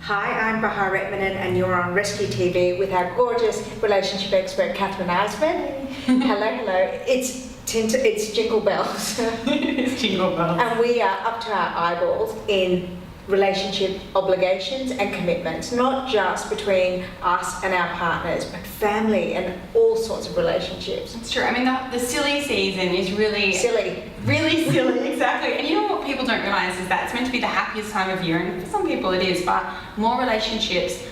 Hi, I'm and you're on Rescue TV with our gorgeous relationship expert, Kathryn Eisman. Hello. It's Jingle Bells. It's Jingle Bells. And we are up to our eyeballs in relationship obligations and commitments, not just between us and our partners, but family and all sorts of relationships. It's true. I mean, the silly season is really silly. Really silly, exactly. And you know what people don't realise is that it's meant to be the happiest time of year, and for some people it is, but more relationships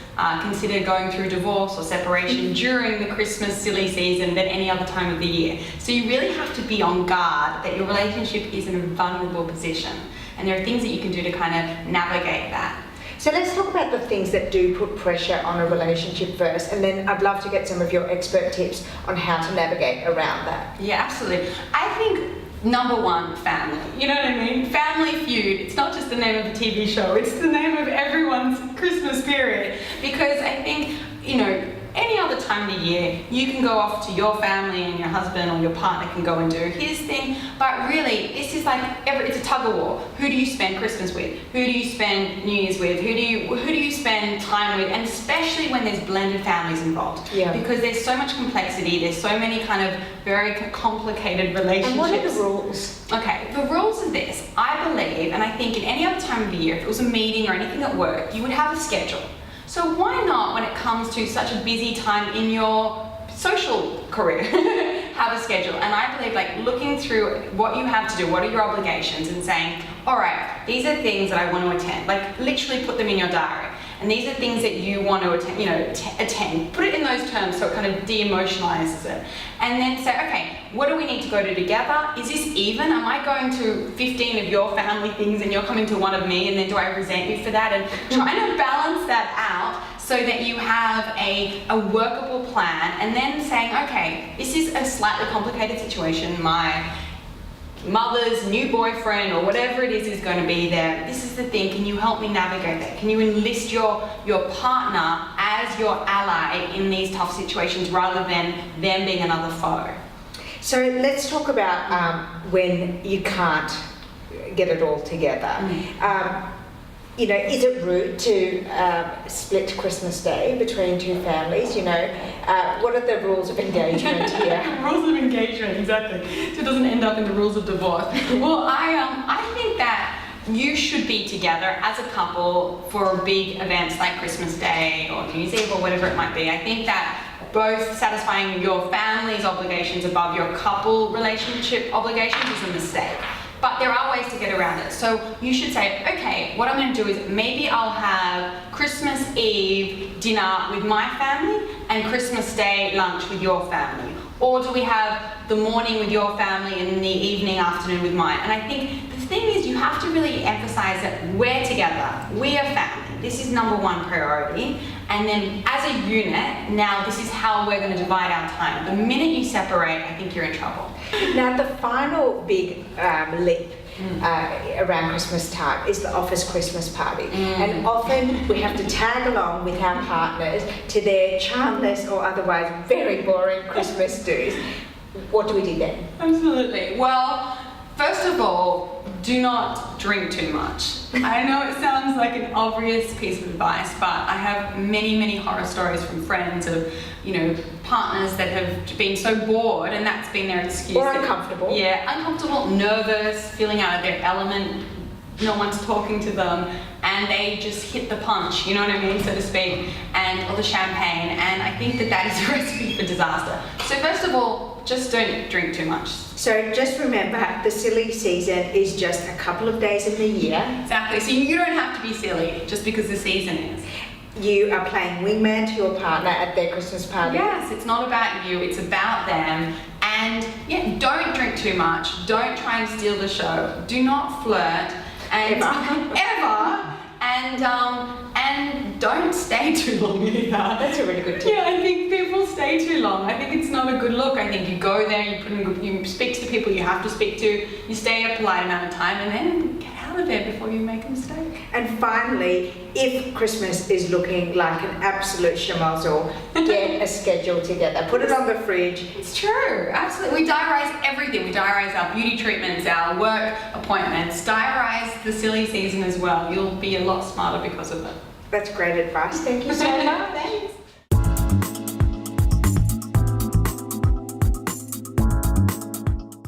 consider going through divorce or separation during the Christmas silly season than any other time of the year. So you really have to be on guard that your relationship is in a vulnerable position. And there are things that you can do to kind of navigate that. So let's talk about the things that do put pressure on a relationship first, and then I'd love to get some of your expert tips on how to navigate around that. Yeah, absolutely. I think number one, family. You know what I mean? Family Feud. It's not just the name of the TV show, it's the name of everyone's Christmas period. Because I think, you know, any other time of the year, you can go off to your family and your husband or your partner can go and do his thing, but really, this is like, it's a tug of war. Who do you spend Christmas with? Who do you spend New Year's with? Who do you spend time with? And especially when there's blended families involved. Yeah. Because there's so much complexity, there's so many kind of very complicated relationships. And what are the rules? Okay, the rules are this. I believe, and I think in any other time of the year, if it was a meeting or anything at work, you would have a schedule. So why not, when it comes to such a busy time in your social career, have a schedule? And I believe, like, looking through what you have to do, what are your obligations, and saying, all right, these are things that I want to attend. Like, literally put them in your diary. And these are things that you want to attend, attend. Put it in those terms so it kind of de-emotionalizes it. And then say, okay, what do we need to go to together? Is this even? Am I going to 15 of your family things and you're coming to one of me, and then do I resent you for that? And trying to balance that out so that you have a workable plan, and then saying, okay, this is a slightly complicated situation. My mother's new boyfriend or whatever it is going to be there. This is the thing. Can you help me navigate that? Can you enlist your partner as your ally in these tough situations rather than them being another foe? So let's talk about when you can't get it all together. Is it rude to split Christmas Day between two families? What are the rules of engagement here? Rules of engagement, exactly. So it doesn't end up in the rules of divorce. Well, I think that you should be together as a couple for big events like Christmas Day or New Year's Eve or whatever it might be. I think that both satisfying your family's obligations above your couple relationship obligations is a mistake. But there are ways to get around it. So you should say, okay, what I'm going to do is maybe I'll have Christmas Eve dinner with my family and Christmas Day lunch with your family. Or do we have the morning with your family and the evening, afternoon with mine? And I think the thing is, you have to really emphasize that we're together, we are family. This is number one priority. And then as a unit, now this is how we're going to divide our time. The minute you separate, I think you're in trouble. Now, the final big leap around Christmas time is the office Christmas party. And often we have to tag along with our partners to their charmless or otherwise very boring Christmas dues. What do we do then? Absolutely. Well, first of all, do not drink too much. I know it sounds like an obvious piece of advice, but I have many, many horror stories from friends of, partners that have been so bored, and that's been their excuse. Or uncomfortable. Uncomfortable, nervous, feeling out of their element, no one's talking to them, and they just hit the punch, you know what I mean, so to speak, or the champagne, and I think that is a recipe for disaster. So first of all, just don't drink too much. So just remember, the silly season is just a couple of days in the year. Exactly, so you don't have to be silly just because the season is. You are playing wingman to your partner at their Christmas party. Yes, it's not about you, it's about them. And don't drink too much. Don't try and steal the show. Do not flirt. Ever. And don't stay too long either. That's a really good tip. Yeah, I think people stay too long. I think it's not a good look. I think you go there, you speak to the people you have to speak to, you stay a polite amount of time, and then get out out of there before you make a mistake. And finally, if Christmas is looking like an absolute schmozzle, get a schedule together. Put it on the fridge. It's true, absolutely. We diarise everything. We diarise our beauty treatments, our work appointments, diarise the silly season as well. You'll be a lot smarter because of it. That's great advice. Thank you so much. Thanks.